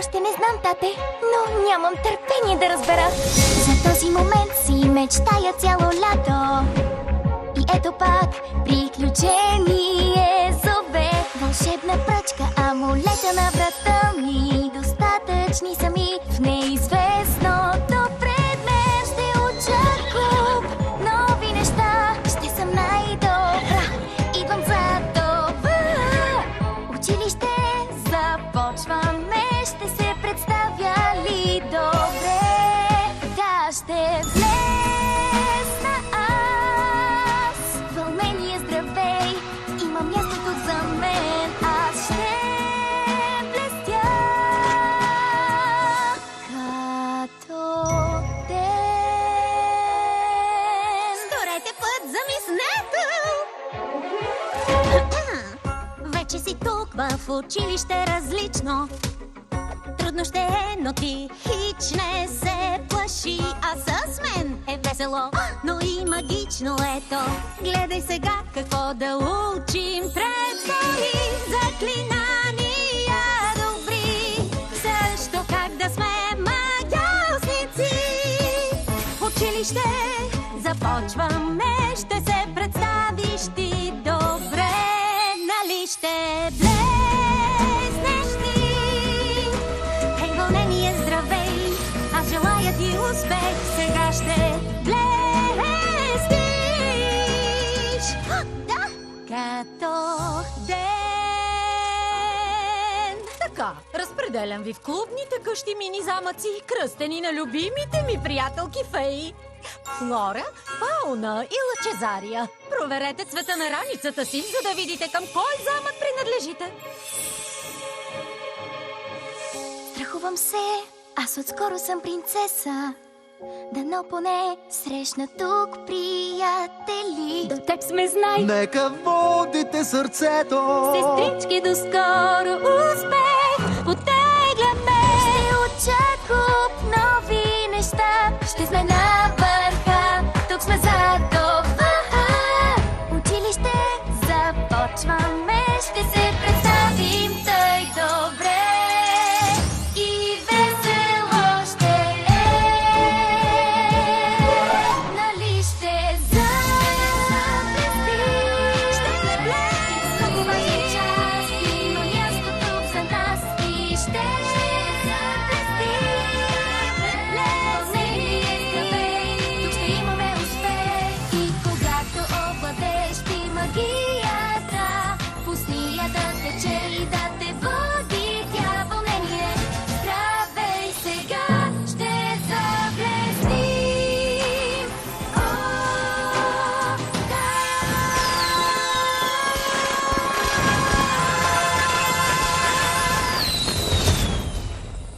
Още не знам, тате, но нямам търпение да разбера. За този момент си мечтая цяло лято. И ето пак приключение зове. Вълшебна пръчка, амулета на брата ми. Достатъчни са ми в неизвестното пред мен. Ще очаквам нови неща. Ще съм най-добра. Идвам за това. Училище започваме. Ще се представя ли добре? Да, ще влезна аз. Вълнение, здравей, има място тук за мен. Аз ще блестя като ден. Сторете път за миснето! Вече си тук в училище различно. Трудно ще е, но ти хич не се плаши. А с мен е весело, но и магично. Ето, гледай сега какво да учим. Предстои заклинания добри, също как да сме магиосници. Училище започваме, ще се представиш ти добре. Нали ще блеснеш ти? Хей, вълнение, здравей, аз желая ти успех. Сега ще блестиш. Да, като ден. Така, разпределям ви в клубните къщи мини замъци, кръстени на любимите ми приятелки феи. Флора, Фауна и Лъчезария. Проверете цвета на раницата си, за да видите към кой замък принадлежите. Страхувам се, аз отскоро съм принцеса. Дано поне срещна тук приятели. До теб сме знай, Нека водите сърцето. сестрички, до скоро успех!